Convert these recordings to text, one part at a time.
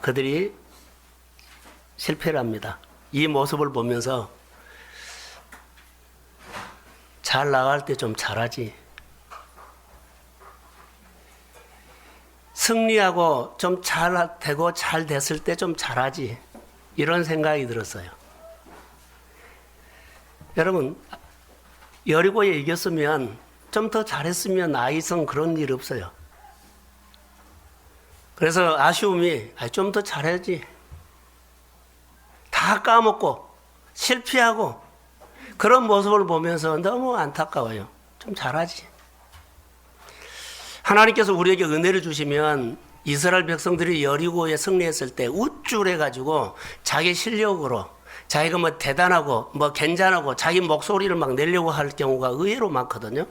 그들이 실패를 합니다. 이 모습을 보면서 잘 나갈 때 좀 잘하지. 승리하고 좀 잘 되고 잘 됐을 때 좀 잘하지. 이런 생각이 들었어요. 여러분, 여리고에 이겼으면 좀 더 잘했으면 아이성 그런 일 없어요. 그래서 아쉬움이 좀 더 잘해야지. 다 까먹고 실패하고 그런 모습을 보면서 너무 안타까워요. 좀 잘하지. 하나님께서 우리에게 은혜를 주시면 이스라엘 백성들이 여리고에 승리했을 때 우쭐해가지고 자기 실력으로 자기가 뭐 대단하고 뭐 괜찮하고 자기 목소리를 막 내려고 할 경우가 의외로 많거든요.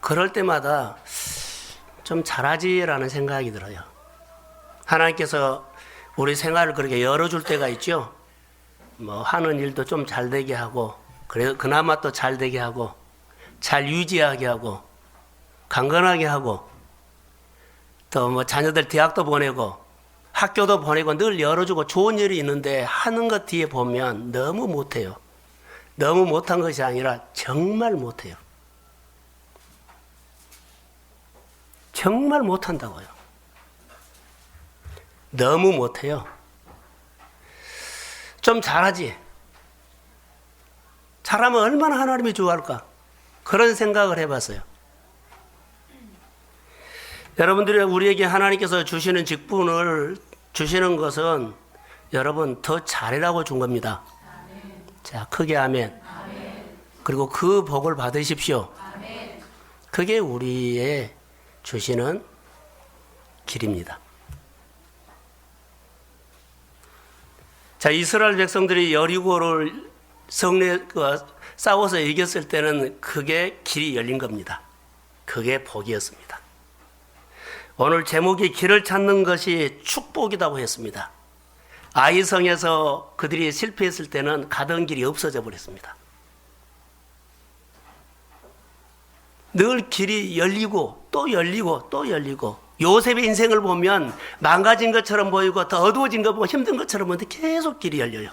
그럴 때마다 좀 잘하지라는 생각이 들어요. 하나님께서 우리 생활을 그렇게 열어줄 때가 있죠. 뭐 하는 일도 좀 잘 되게 하고 그래 그나마 또 잘 되게 하고 잘 유지하게 하고 강건하게 하고 또 뭐 자녀들 대학도 보내고 학교도 보내고 늘 열어주고 좋은 일이 있는데 하는 것 뒤에 보면 너무 못해요. 너무 못한 것이 아니라 정말 못해요. 정말 못한다고요. 너무 못해요. 좀 잘하지. 잘하면 얼마나 하나님이 좋아할까? 그런 생각을 해봤어요. 여러분들이 우리에게 하나님께서 주시는 직분을 주시는 것은 여러분 더 잘해라고 준 겁니다. 자, 크게 아멘. 그리고 그 복을 받으십시오. 그게 우리의 주시는 길입니다. 자, 이스라엘 백성들이 여리고를 싸워서 이겼을 때는 그게 길이 열린 겁니다. 그게 복이었습니다. 오늘 제목이 길을 찾는 것이 축복이라고 했습니다. 아이성에서 그들이 실패했을 때는 가던 길이 없어져 버렸습니다. 늘 길이 열리고 또 열리고 또 열리고 요셉의 인생을 보면 망가진 것처럼 보이고 더 어두워진 것 보고 힘든 것처럼 보이는데 계속 길이 열려요.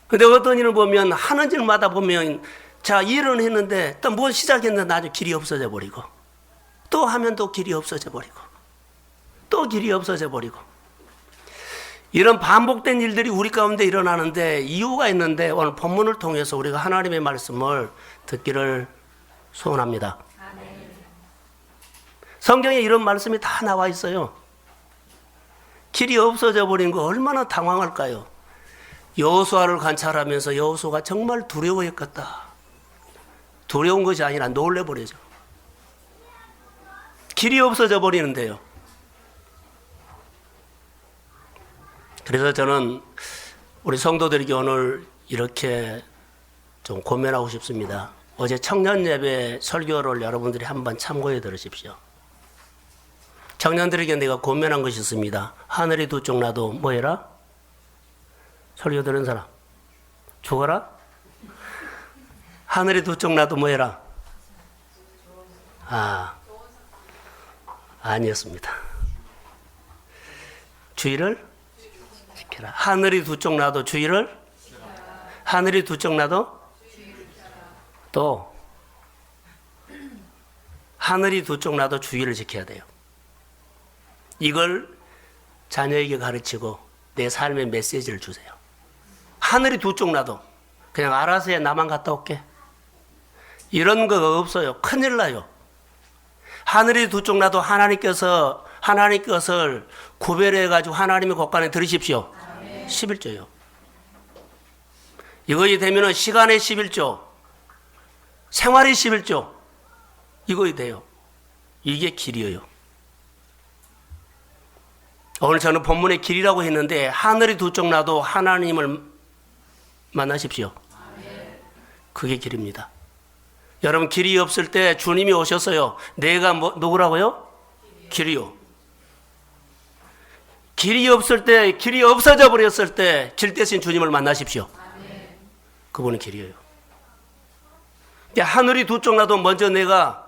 근데 어떤 일을 보면 하는 일마다 보면 자 일은 했는데 또 뭘 시작했는데 나중에 길이 없어져 버리고 또 하면 또 길이 없어져 버리고 또 길이 없어져 버리고 이런 반복된 일들이 우리 가운데 일어나는데 이유가 있는데 오늘 본문을 통해서 우리가 하나님의 말씀을 듣기를 소원합니다. 성경에 이런 말씀이 다 나와 있어요. 길이 없어져 버린 거 얼마나 당황할까요? 여호수아를 관찰하면서 여호수아가 정말 두려워했겠다. 두려운 것이 아니라 놀래버리죠. 길이 없어져 버리는데요. 그래서 저는 우리 성도들에게 오늘 이렇게 좀 고민하고 싶습니다. 어제 청년 예배 설교를 여러분들이 한번 참고해 들으십시오. 청년들에게 내가 고민한 것이 있습니다. 하늘이 두 쪽 나도 뭐 해라? 설교 들은 사람 죽어라? 하늘이 두 쪽 나도 뭐 해라? 아니었습니다. 주의를 지켜라. 하늘이 두 쪽 나도 주의를 하늘이 두 쪽 나도 또 하늘이 두 쪽 나도 주의를 지켜야 돼요. 이걸 자녀에게 가르치고 내 삶의 메시지를 주세요. 하늘이 두 쪽 나도 그냥 알아서 해 나만 갔다 올게. 이런 거 없어요. 큰일 나요. 하늘이 두 쪽 나도 하나님께서 하나님 것을 구별해가지고 하나님의 곳간에 들으십시오. 11조요. 이것이 되면은 시간의 11조, 생활의 11조, 이것이 돼요. 이게 길이에요. 오늘 저는 본문의 길이라고 했는데 하늘이 두 쪽 나도 하나님을 만나십시오. 그게 길입니다. 여러분 길이 없을 때 주님이 오셨어요. 내가 누구라고요? 길이요. 길이 없을 때, 길이 없어져 버렸을 때 길 대신 주님을 만나십시오. 그분은 길이에요. 하늘이 두 쪽 나도 먼저 내가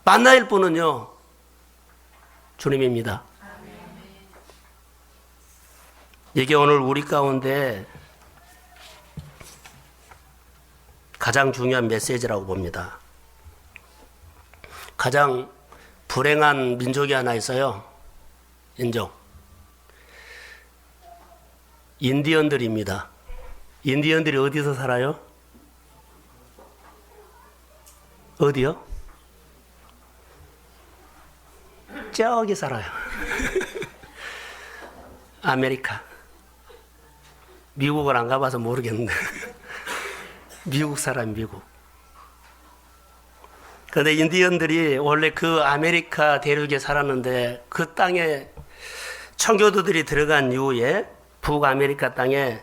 만나일 분은요 주님입니다. 이게 오늘 우리 가운데 가장 중요한 메시지라고 봅니다. 가장 불행한 민족이 하나 있어요. 인종. 인디언들입니다. 인디언들이 어디서 살아요? 어디요? 저기 살아요. 아메리카. 미국을 안 가봐서 모르겠는데. 미국 사람, 미국. 그런데 인디언들이 원래 그 아메리카 대륙에 살았는데 그 땅에 청교도들이 들어간 이후에 북아메리카 땅에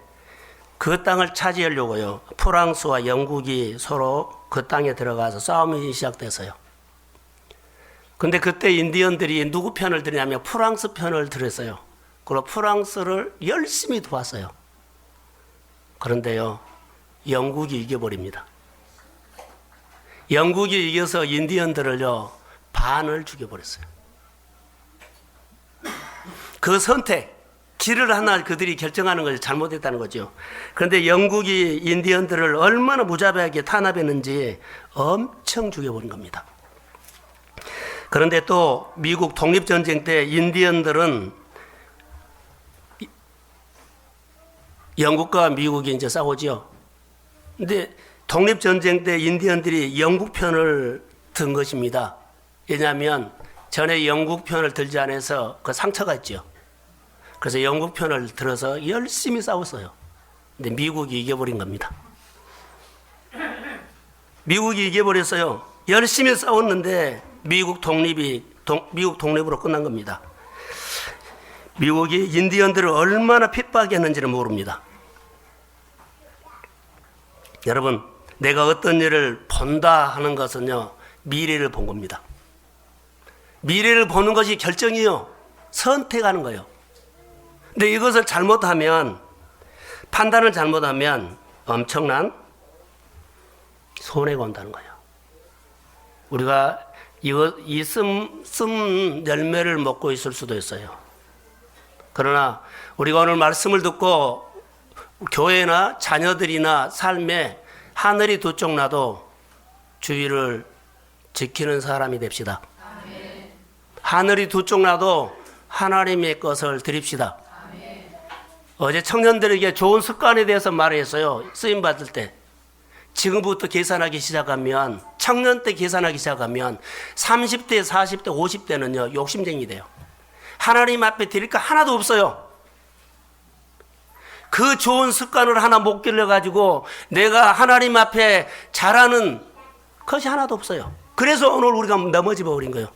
그 땅을 차지하려고요. 프랑스와 영국이 서로 그 땅에 들어가서 싸움이 시작됐어요. 근데 그때 인디언들이 누구 편을 들냐면 프랑스 편을 들었어요. 그리고 프랑스를 열심히 도왔어요. 그런데요, 영국이 이겨버립니다. 영국이 이겨서 인디언들을요, 반을 죽여버렸어요. 그 선택, 길을 하나 그들이 결정하는 것이 잘못했다는 거죠. 그런데 영국이 인디언들을 얼마나 무자비하게 탄압했는지 엄청 죽여버린 겁니다. 그런데 또 미국 독립전쟁 때 인디언들은 영국과 미국이 이제 싸우죠. 근데 독립전쟁 때 인디언들이 영국 편을 든 것입니다. 왜냐하면 전에 영국 편을 들지 않아서 그 상처가 있죠. 그래서 영국 편을 들어서 열심히 싸웠어요. 근데 미국이 이겨버린 겁니다. 미국이 이겨버렸어요. 열심히 싸웠는데 미국 독립으로 끝난 겁니다. 미국이 인디언들을 얼마나 핍박했는지는 모릅니다. 여러분, 내가 어떤 일을 본다 하는 것은요, 미래를 본 겁니다. 미래를 보는 것이 결정이요, 선택하는 거예요. 근데 이것을 잘못하면, 판단을 잘못하면 엄청난 손해가 온다는 거예요. 우리가 이 쓴 열매를 먹고 있을 수도 있어요. 그러나 우리가 오늘 말씀을 듣고 교회나 자녀들이나 삶에 하늘이 두 쪽 나도 주의를 지키는 사람이 됩시다. 아멘. 하늘이 두 쪽 나도 하나님의 것을 드립시다. 아멘. 어제 청년들에게 좋은 습관에 대해서 말했어요. 쓰임 받을 때. 지금부터 계산하기 시작하면, 청년 때 계산하기 시작하면 30대, 40대, 50대는요, 욕심쟁이 돼요. 하나님 앞에 드릴 거 하나도 없어요. 그 좋은 습관을 하나 못 길러가지고 내가 하나님 앞에 잘하는 것이 하나도 없어요. 그래서 오늘 우리가 넘어져 버린 거예요.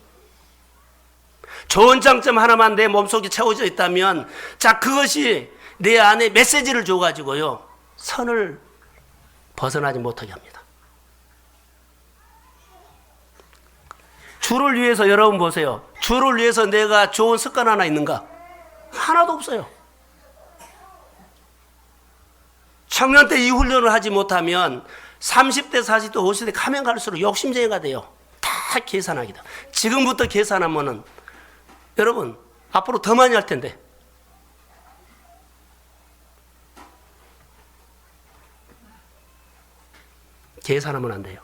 좋은 장점 하나만 내 몸속에 채워져 있다면, 자, 그것이 내 안에 메시지를 줘가지고요, 선을 벗어나지 못하게 합니다. 주를 위해서, 여러분 보세요. 주를 위해서 내가 좋은 습관 하나 있는가? 하나도 없어요. 청년 때 이 훈련을 하지 못하면 30대, 40대, 50대 가면 갈수록 욕심쟁이가 돼요. 다 계산하기다. 지금부터 계산하면은 여러분 앞으로 더 많이 할 텐데. 계산하면 안 돼요.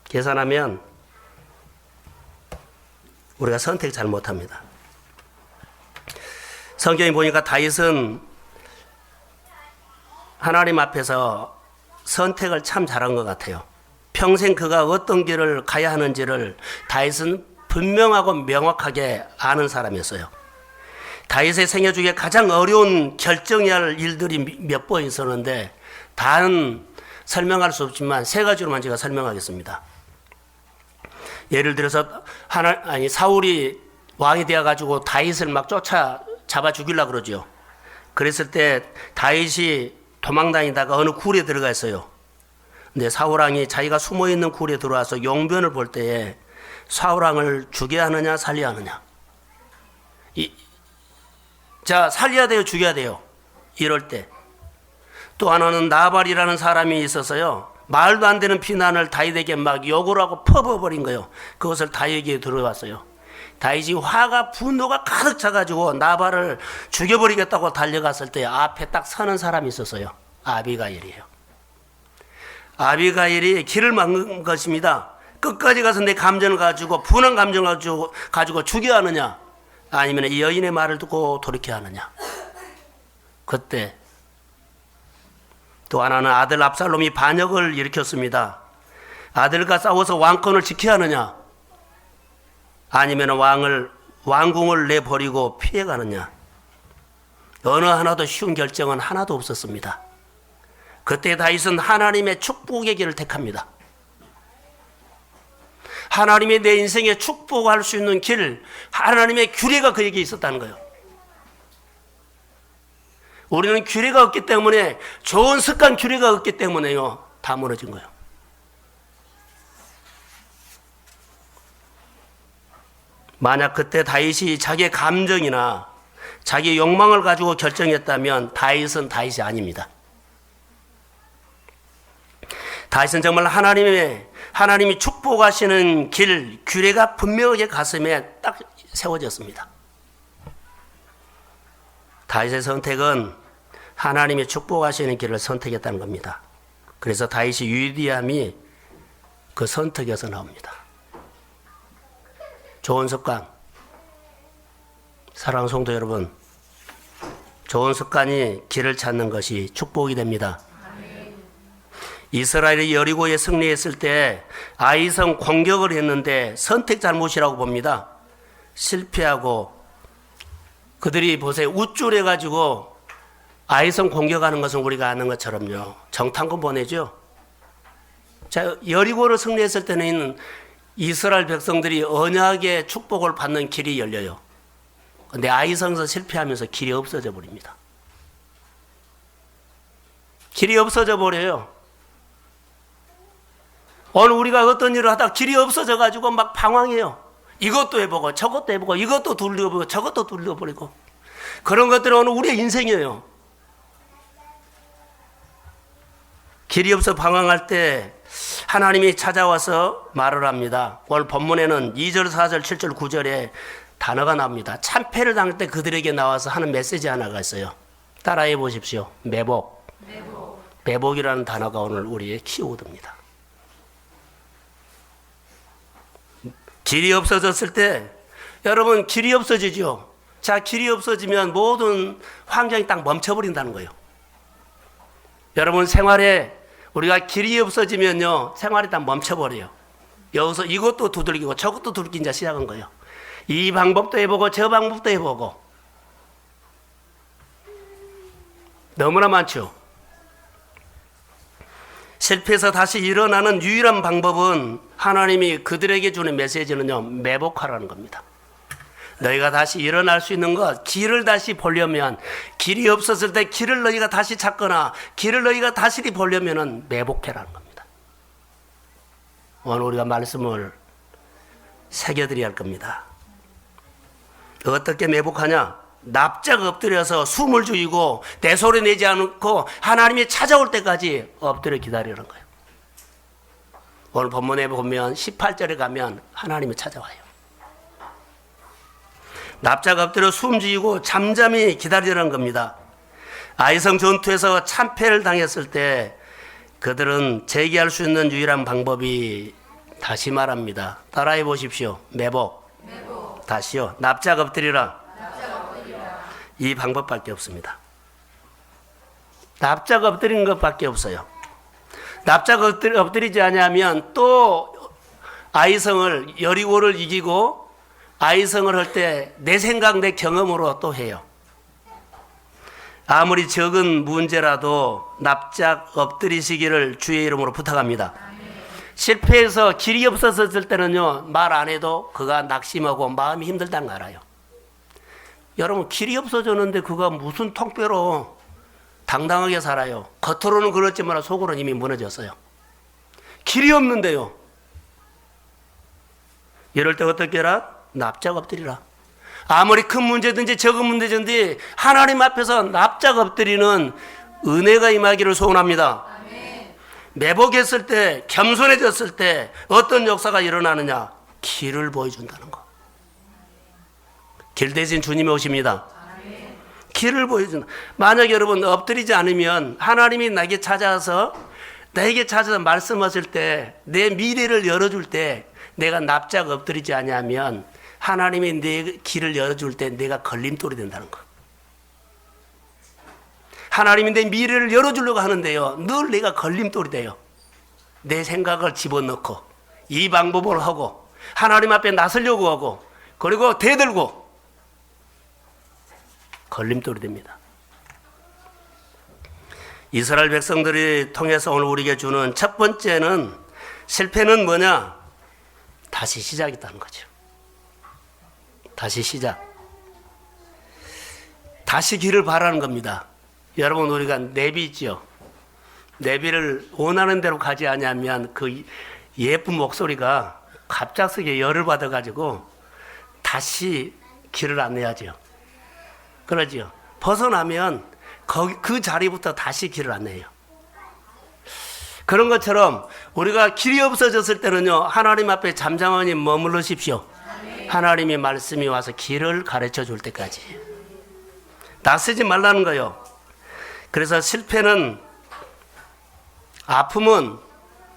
계산하면 우리가 선택 잘 못합니다. 성경에 보니까 다윗은 하나님 앞에서 선택을 참 잘한 것 같아요. 평생 그가 어떤 길을 가야 하는지를 다윗은 분명하고 명확하게 아는 사람이었어요. 다윗의 생애 중에 가장 어려운 결정해야 할 일들이 몇 번 있었는데 다는 설명할 수 없지만 세 가지로만 제가 설명하겠습니다. 예를 들어서 사울이 왕이 되어 가지고 다윗을 막 잡아 죽이려고 그러죠. 그랬을 때 다윗이 도망다니다가 어느 굴에 들어가 있어요. 근데 사울왕이 자기가 숨어 있는 굴에 들어와서 용변을 볼 때에 사울왕을 죽여야 하느냐 살려야 하느냐. 자, 살려야 돼요, 죽여야 돼요. 이럴 때. 또 하나는 나발이라는 사람이 있어서요, 말도 안 되는 비난을 다윗에게 막 욕을 하고 퍼부어버린 거예요. 그것을 다윗에게 들어왔어요. 다윗이 화가 분노가 가득 차가지고 나발을 죽여버리겠다고 달려갔을 때 앞에 딱 서는 사람이 있었어요. 아비가일이에요. 아비가일이 길을 막는 것입니다. 끝까지 가서 내 감정을 가지고 분한 감정을 가지고 죽여야 하느냐, 아니면 이 여인의 말을 듣고 돌이켜야 하느냐. 그때 또 하나는 아들 압살롬이 반역을 일으켰습니다. 아들과 싸워서 왕권을 지켜야 하느냐, 아니면 왕궁을 내버리고 피해가느냐. 어느 하나도 쉬운 결정은 하나도 없었습니다. 그때 다윗은 하나님의 축복의 길을 택합니다. 하나님의 내 인생에 축복할 수 있는 길, 하나님의 규례가 그에게 있었다는 거예요. 우리는 규례가 없기 때문에, 좋은 습관 규례가 없기 때문에요, 다 무너진 거예요. 만약 그때 다윗이 자기의 감정이나 자기의 욕망을 가지고 결정했다면 다윗은 다윗이 아닙니다. 다윗은 정말 하나님이 축복하시는 길, 규례가 분명하게 가슴에 딱 세워졌습니다. 다윗의 선택은 하나님이 축복하시는 길을 선택했다는 겁니다. 그래서 다윗의 위대함이 그 선택에서 나옵니다. 좋은 습관, 사랑하는 성도 여러분, 좋은 습관이 길을 찾는 것이 축복이 됩니다. 이스라엘이 여리고에 승리했을 때 아이성 공격을 했는데 선택 잘못이라고 봅니다. 실패하고 그들이 보세요, 우쭐해가지고 아이성 공격하는 것은 우리가 아는 것처럼요, 정탐꾼 보내죠. 자, 여리고를 승리했을 때는 이스라엘 백성들이 언약의 축복을 받는 길이 열려요. 근데 아이성에서 실패하면서 길이 없어져 버립니다. 길이 없어져 버려요. 오늘 우리가 어떤 일을 하다가 길이 없어져 가지고 막 방황해요. 이것도 해보고 저것도 해보고 이것도 둘러보고 저것도 둘러버리고, 그런 것들은 오늘 우리의 인생이에요. 길이 없어 방황할 때 하나님이 찾아와서 말을 합니다. 오늘 본문에는 2절, 4절, 7절, 9절에 단어가 나옵니다. 참패를 당할 때 그들에게 나와서 하는 메시지 하나가 있어요. 따라해 보십시오. 매복. 매복이라는 단어가 오늘 우리의 키워드입니다. 길이 없어졌을 때, 여러분, 길이 없어지죠. 자, 길이 없어지면 모든 환경이 딱 멈춰버린다는 거예요. 여러분, 생활에 우리가 길이 없어지면요, 생활이 다 멈춰버려요. 여기서 이것도 두들기고 저것도 두들기기 시작한 거예요. 이 방법도 해보고 저 방법도 해보고. 너무나 많죠. 실패해서 다시 일어나는 유일한 방법은 하나님이 그들에게 주는 메시지는요, 매복하라는 겁니다. 너희가 다시 일어날 수 있는 것, 길을 다시 보려면, 길이 없었을 때 길을 너희가 다시 찾거나 길을 너희가 다시 보려면 매복해라는 겁니다. 오늘 우리가 말씀을 새겨드려야 할 겁니다. 어떻게 매복하냐? 납작 엎드려서 숨을 죽이고 내 소리 내지 않고 하나님이 찾아올 때까지 엎드려 기다리는 거예요. 오늘 본문에 보면 18절에 가면 하나님이 찾아와요. 납작 엎드려 숨지고 잠잠히 기다리라는 겁니다. 아이성 전투에서 참패를 당했을 때 그들은 재기할 수 있는 유일한 방법이, 다시 말합니다. 따라해 보십시오. 매복. 다시요. 납작 엎드리라. 이 방법밖에 없습니다. 납작 엎드리는 것밖에 없어요. 납작 엎드리지 않으면 또 아이성을, 여리고를 이기고 아이성을 할 때 내 생각, 내 경험으로 또 해요. 아무리 적은 문제라도 납작 엎드리시기를 주의 이름으로 부탁합니다. 실패해서 길이 없었을 때는요, 말 안 해도 그가 낙심하고 마음이 힘들다는 거 알아요. 여러분, 길이 없어졌는데 그가 무슨 통뼈로 당당하게 살아요. 겉으로는 그렇지만 속으로는 이미 무너졌어요. 길이 없는데요. 이럴 때 어떻게 해라? 납작 엎드리라. 아무리 큰 문제든지 적은 문제든지 하나님 앞에서 납작 엎드리는 은혜가 임하기를 소원합니다. 매복했을 때, 겸손해졌을 때 어떤 역사가 일어나느냐? 길을 보여준다는 거. 길 대신 주님이 오십니다. 길을 보여준다. 만약 여러분 엎드리지 않으면 하나님이 나에게 찾아서 말씀하실 때 내 미래를 열어줄 때 내가 납작 엎드리지 않으면 하나님이 내 길을 열어줄 때 내가 걸림돌이 된다는 거. 하나님이 내 미래를 열어주려고 하는데요, 늘 내가 걸림돌이 돼요. 내 생각을 집어넣고 이 방법을 하고 하나님 앞에 나서려고 하고 그리고 대들고 걸림돌이 됩니다. 이스라엘 백성들이 통해서 오늘 우리에게 주는 첫 번째는, 실패는 뭐냐? 다시 시작이라는 거죠. 다시 시작. 다시 길을 바라는 겁니다. 여러분, 우리가 내비 있죠? 내비를 원하는 대로 가지 않으면 그 예쁜 목소리가 갑작스럽게 열을 받아가지고 다시 길을 안내하죠. 그러죠. 벗어나면 그 자리부터 다시 길을 안내해요. 그런 것처럼 우리가 길이 없어졌을 때는요, 하나님 앞에 잠잠하니 머물러십시오. 하나님의 말씀이 와서 길을 가르쳐 줄 때까지. 나서지 말라는 거예요. 그래서 실패는, 아픔은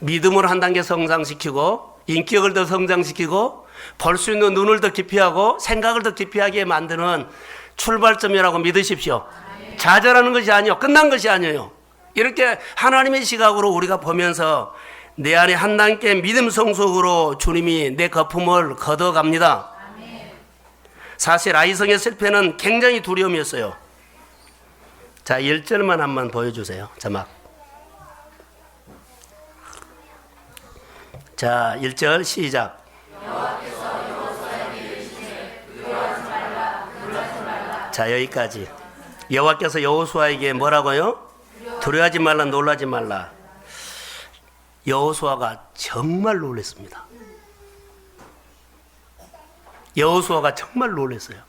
믿음을 한 단계 성장시키고 인격을 더 성장시키고 볼 수 있는 눈을 더 깊이 하고 생각을 더 깊이 하게 만드는 출발점이라고 믿으십시오. 좌절하는 것이 아니요, 끝난 것이 아니에요. 이렇게 하나님의 시각으로 우리가 보면서 내 안에 한 단계 믿음 성숙으로 주님이 내 거품을 걷어갑니다. 사실 아이성의 실패는 굉장히 두려움이었어요. 자, 1절만 한번 보여주세요. 자막. 자, 1절 시작. 자, 여기까지. 여호와께서 여호수아에게 뭐라고요? 두려워하지 말라, 놀라지 말라. 여호수아가 정말 놀랐습니다. 여호수아가 정말 놀랐어요.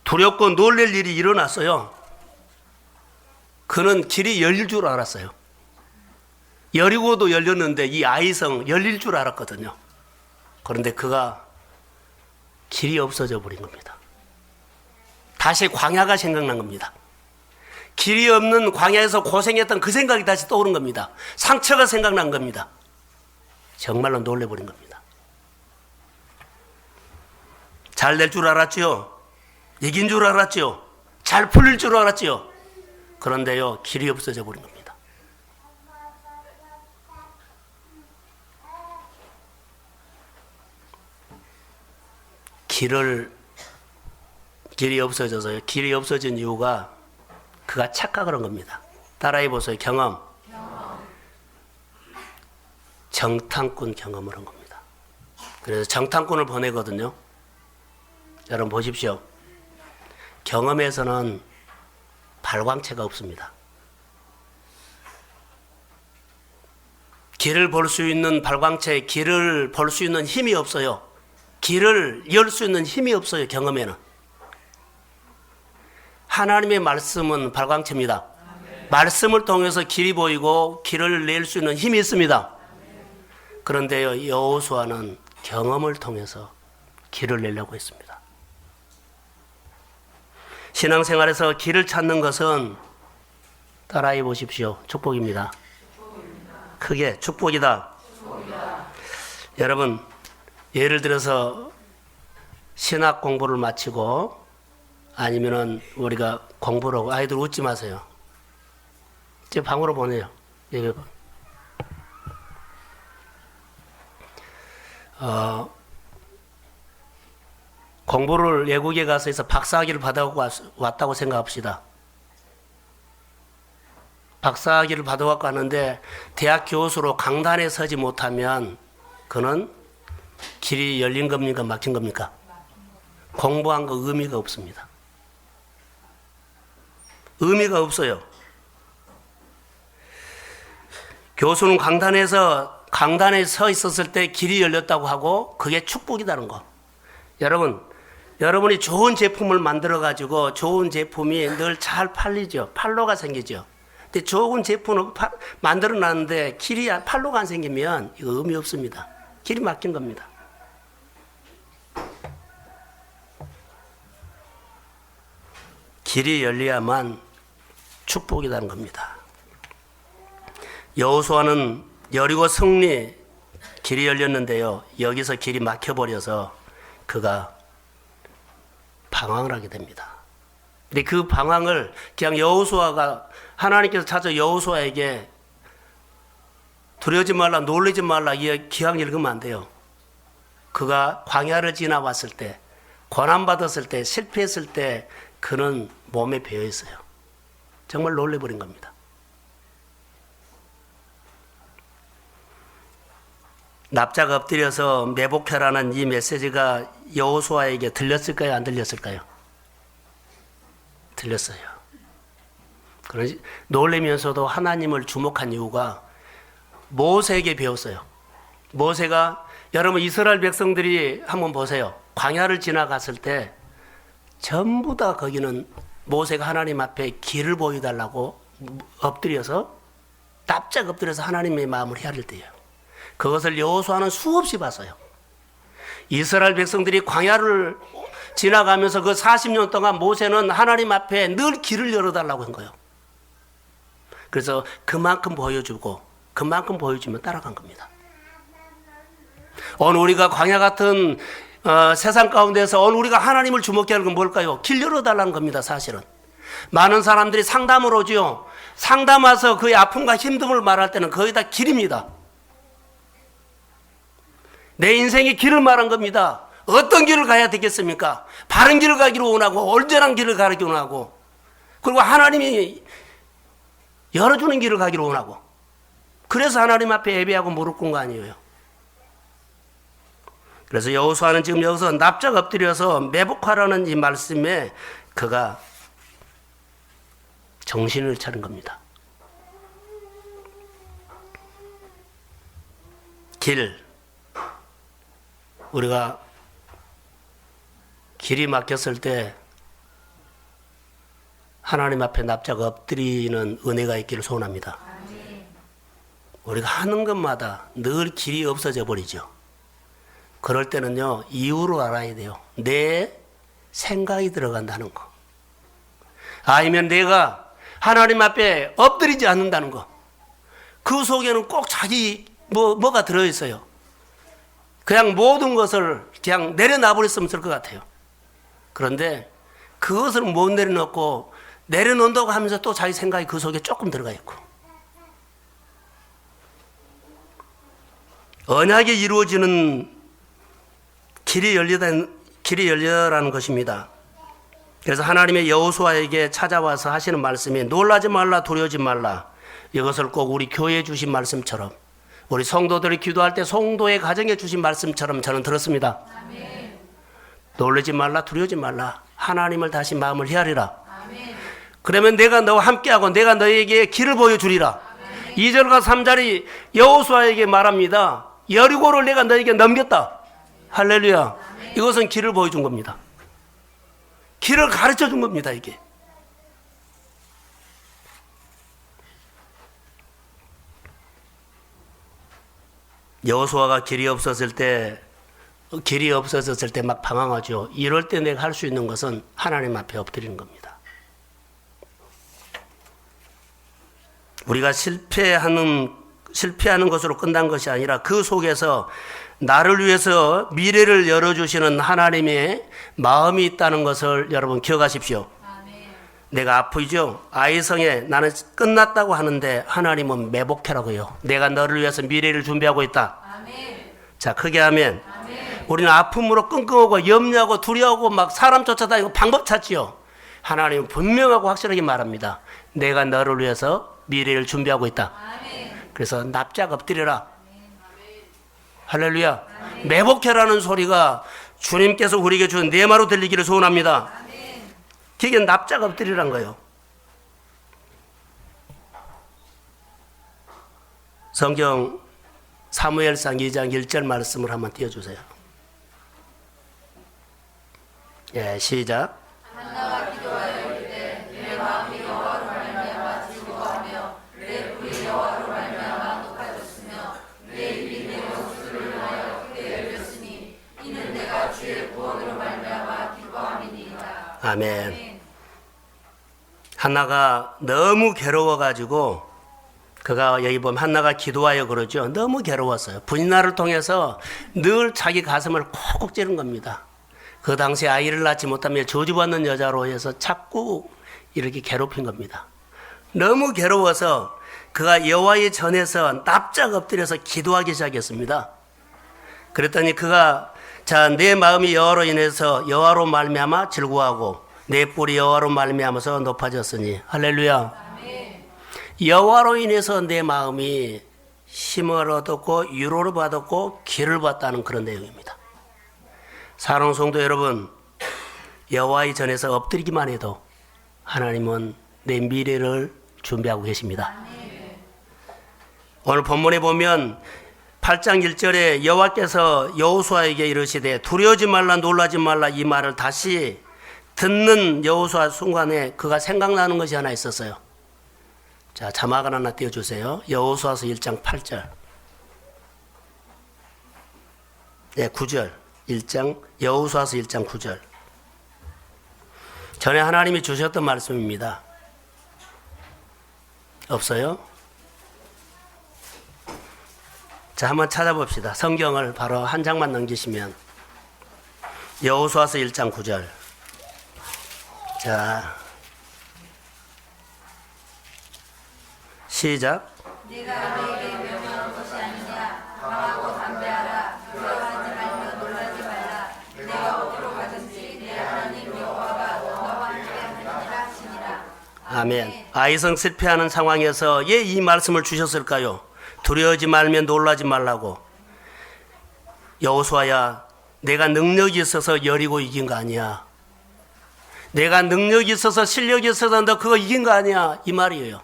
두렵고 놀랄 일이 일어났어요. 그는 길이 열릴 줄 알았어요. 여리고도 열렸는데 이 아이성 열릴 줄 알았거든요. 그런데 그가 길이 없어져 버린 겁니다. 다시 광야가 생각난 겁니다. 길이 없는 광야에서 고생했던 그 생각이 다시 떠오른 겁니다. 상처가 생각난 겁니다. 정말로 놀래버린 겁니다. 잘 될 줄 알았죠. 이긴 줄 알았죠. 잘 풀릴 줄 알았죠. 그런데요, 길이 없어져 버린 겁니다. 길이 없어져서요. 길이 없어진 이유가 그가 착각을 한 겁니다. 따라해 보세요. 경험. 정탐꾼 경험을 한 겁니다. 그래서 정탐꾼을 보내거든요. 여러분 보십시오. 경험에서는 발광체가 없습니다. 길을 볼 수 있는 발광체, 길을 볼 수 있는 힘이 없어요. 길을 열 수 있는 힘이 없어요. 경험에는. 하나님의 말씀은 발광체입니다. 말씀을 통해서 길이 보이고 길을 낼 수 있는 힘이 있습니다. 그런데요, 여호수아는 경험을 통해서 길을 내려고 했습니다. 신앙생활에서 길을 찾는 것은, 따라해 보십시오, 축복입니다. 크게 축복이다. 여러분, 예를 들어서 신학 공부를 마치고 아니면은 우리가 공부를 하고, 아이들 웃지 마세요. 이제 방으로 보내요. 공부를 외국에 가서 해서 박사학위를 받아오고 왔다고 생각합시다. 박사학위를 받아갖고 왔는데 대학 교수로 강단에 서지 못하면 그는 길이 열린 겁니까? 막힌 겁니까? 공부한 거 의미가 없습니다. 의미가 없어요. 교수는 강단에 서 있었을 때 길이 열렸다고 하고 그게 축복이라는 거. 여러분이 좋은 제품을 만들어 가지고 좋은 제품이 늘 잘 팔리죠. 팔로가 생기죠. 근데 좋은 제품을 만들어 놨는데 팔로가 안 생기면 이거 의미 없습니다. 길이 막힌 겁니다. 길이 열려야만 축복이라는 겁니다. 여호수아는 여리고 승리 길이 열렸는데요. 여기서 길이 막혀버려서 그가 방황을 하게 됩니다. 근데 그 방황을 그냥 여호수아가 하나님께서 찾아 여호수아에게 두려워하지 말라, 놀라지 말라 이 기왕 읽으면 안 돼요. 그가 광야를 지나왔을 때, 고난받았을 때, 실패했을 때 그는 몸에 배어 있어요. 정말 놀래버린 겁니다. 납작 엎드려서 매복하라는 이 메시지가 여호수아에게 들렸을까요? 안 들렸을까요? 들렸어요. 그러니 놀라면서도 하나님을 주목한 이유가 모세에게 배웠어요. 모세가 여러분 이스라엘 백성들이 한번 보세요. 광야를 지나갔을 때 전부 다 거기는 모세가 하나님 앞에 길을 보여달라고 엎드려서 납작 엎드려서 하나님의 마음을 헤아릴 때예요. 그것을 여호수아는 수없이 봤어요. 이스라엘 백성들이 광야를 지나가면서 그 40년 동안 모세는 하나님 앞에 늘 길을 열어달라고 한 거예요. 그래서 그만큼 보여주고 그만큼 보여주면 따라간 겁니다. 오늘 우리가 광야 같은 세상 가운데서 오늘 우리가 하나님을 주목해야 하는 건 뭘까요? 길 열어달라는 겁니다. 사실은 많은 사람들이 상담을 오죠. 상담 와서 그의 아픔과 힘듦을 말할 때는 거의 다 길입니다. 내 인생의 길을 말한 겁니다. 어떤 길을 가야 되겠습니까? 바른 길을 가기로 원하고 온전한 길을 가기로 원하고 그리고 하나님이 열어주는 길을 가기로 원하고 그래서 하나님 앞에 예배하고 무릎 꿇은 거 아니에요. 그래서 여호수아는 지금 여기서 납작 엎드려서 매복하라는 이 말씀에 그가 정신을 차린 겁니다. 길, 우리가 길이 막혔을 때 하나님 앞에 납작 엎드리는 은혜가 있기를 소원합니다. 우리가 하는 것마다 늘 길이 없어져 버리죠. 그럴 때는요, 이유로 알아야 돼요. 내 생각이 들어간다는 거. 아니면 내가 하나님 앞에 엎드리지 않는다는 거. 그 속에는 꼭 자기 뭐가 들어있어요. 그냥 모든 것을 그냥 내려놔버렸으면 될 것 같아요. 그런데 그것을 못 내려놓고 내려놓는다고 하면서 또 자기 생각이 그 속에 조금 들어가 있고. 언약이 이루어지는 길이 열려라는 것입니다. 그래서 하나님의 여호수아에게 찾아와서 하시는 말씀이 놀라지 말라, 두려워하지 말라. 이것을 꼭 우리 교회에 주신 말씀처럼 우리 성도들이 기도할 때 성도의 가정에 주신 말씀처럼 저는 들었습니다. 아멘. 놀라지 말라, 두려워하지 말라. 하나님을 다시 마음을 헤아리라. 아멘. 그러면 내가 너와 함께하고 내가 너에게 길을 보여주리라. 아멘. 2절과 3절이 여호수아에게 말합니다. 여리고를 내가 너에게 넘겼다. 할렐루야. 아멘. 이것은 길을 보여준 겁니다. 길을 가르쳐 준 겁니다. 이게. 여호수아가 길이 없었을 때 막 방황하죠. 이럴 때 내가 할 수 있는 것은 하나님 앞에 엎드리는 겁니다. 우리가 실패하는 것으로 끝난 것이 아니라 그 속에서 나를 위해서 미래를 열어주시는 하나님의 마음이 있다는 것을 여러분 기억하십시오. 내가 아프죠? 아이성에 나는 끝났다고 하는데 하나님은 매복해라고요. 내가 너를 위해서 미래를 준비하고 있다. 아멘. 자, 크게 하면 아멘. 우리는 아픔으로 끙끙하고 염려하고 두려워하고 막 사람 쫓아다니고 방법 찾지요. 하나님은 분명하고 확실하게 말합니다. 내가 너를 위해서 미래를 준비하고 있다. 아멘. 그래서 납작 엎드려라. 아멘. 할렐루야. 아멘. 매복해라는 소리가 주님께서 우리에게 준 내마로 들리기를 소원합니다. 그게 납작 엎드리란 거예요. 성경 사무엘상 2장 1절 말씀을 한번 띄워주세요. 예, 시작. 한나가 기도하여 이르되 내 마음이 여호와로 말미암아 즐거워하며 내 불이 여호와로 말미암아 높아졌으며 내 입이 내 원수를 위하여 크게 열렸으니 이는 내가 주의 구원으로 말미암아 기뻐함이니이다. 아멘. 한나가 너무 괴로워가지고 그가 여기 보면 한나가 기도하여 그러죠. 너무 괴로웠어요. 분이나를 통해서 늘 자기 가슴을 콕콕 찌른 겁니다. 그 당시에 아이를 낳지 못하며 저주받는 여자로 해서 자꾸 이렇게 괴롭힌 겁니다. 너무 괴로워서 그가 여호와의 전에서 납작 엎드려서 기도하기 시작했습니다. 그랬더니 그가 자, 내 마음이 여호와로 인해서 여호와로 말미암아 즐거워하고 내 뿔이 여호와로 말미암아서 높아졌으니 할렐루야. 여호와로 인해서 내 마음이 힘을 얻었고 위로를 받았고 기를 받다는 그런 내용입니다. 사랑하는 성도 여러분, 여호와의 전에서 엎드리기만 해도 하나님은 내 미래를 준비하고 계십니다. 오늘 본문에 보면 8장 1절에 여호와께서 여호수아에게 이르시되 두려워하지 말라 놀라지 말라 이 말을 다시 듣는 여호수아 순간에 그가 생각나는 것이 하나 있었어요. 자, 자막을 하나 띄워주세요. 여호수아서 1장 8절. 네, 9절. 1장 여호수아서 1장 9절. 전에 하나님이 주셨던 말씀입니다. 없어요? 자, 한번 찾아봅시다. 성경을 바로 한 장만 넘기시면 여호수아서 1장 9절. 자, 시작. 네가 너에게 명령한 것이 아니냐. 강하고 담대하라. 두려워하지 말며 놀라지 말라. 내가 어디로 가든지 내 하나님 여호와가 너와 함께하느니라 하시니라. 아멘. 아이성 실패하는 상황에서 왜 이 말씀을 주셨을까요? 두려워하지 말며 놀라지 말라고. 여호수아야, 내가 능력이 있어서 여리고 이긴 거 아니야. 내가 능력이 있어서 실력이 있어서 너 그거 이긴 거 아니야. 이 말이에요.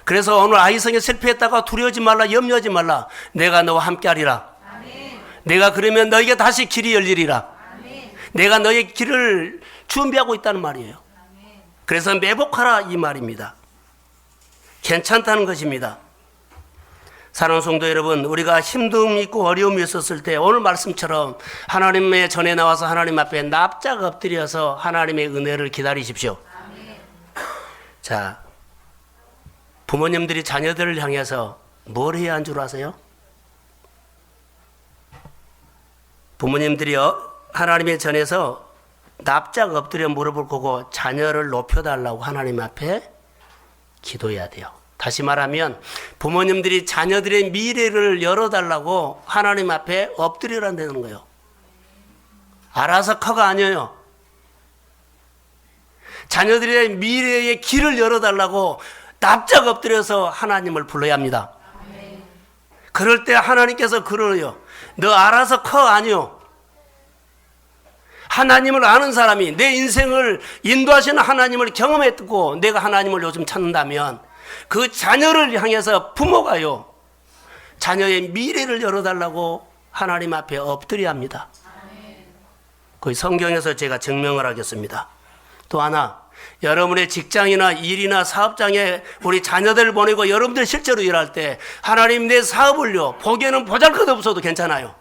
그래서 오늘 아이성에 실패했다가 두려워하지 말라, 염려하지 말라. 내가 너와 함께하리라. 아멘. 내가 그러면 너에게 다시 길이 열리리라. 아멘. 내가 너의 길을 준비하고 있다는 말이에요. 아멘. 그래서 매복하라 이 말입니다. 괜찮다는 것입니다. 사랑하는 성도 여러분, 우리가 힘듦이 있고 어려움이 있었을 때 오늘 말씀처럼 하나님의 전에 나와서 하나님 앞에 납작 엎드려서 하나님의 은혜를 기다리십시오. 아멘. 자, 부모님들이 자녀들을 향해서 뭘 해야 한 줄 아세요? 부모님들이 하나님의 전에서 납작 엎드려 무릎을 꿇고 자녀를 높여달라고 하나님 앞에 기도해야 돼요. 다시 말하면 부모님들이 자녀들의 미래를 열어달라고 하나님 앞에 엎드리라는 거예요. 알아서 커가 아니에요. 자녀들의 미래의 길을 열어달라고 납작 엎드려서 하나님을 불러야 합니다. 그럴 때 하나님께서 그러요. 너 알아서 커 아니요. 하나님을 아는 사람이 내 인생을 인도하시는 하나님을 경험했고 내가 하나님을 요즘 찾는다면 그 자녀를 향해서 부모가요. 자녀의 미래를 열어달라고 하나님 앞에 엎드려야 합니다. 그 성경에서 제가 증명을 하겠습니다. 또 하나, 여러분의 직장이나 일이나 사업장에 우리 자녀들을 보내고 여러분들 실제로 일할 때 하나님 내 사업을요, 보기에는 보잘것없어도 괜찮아요.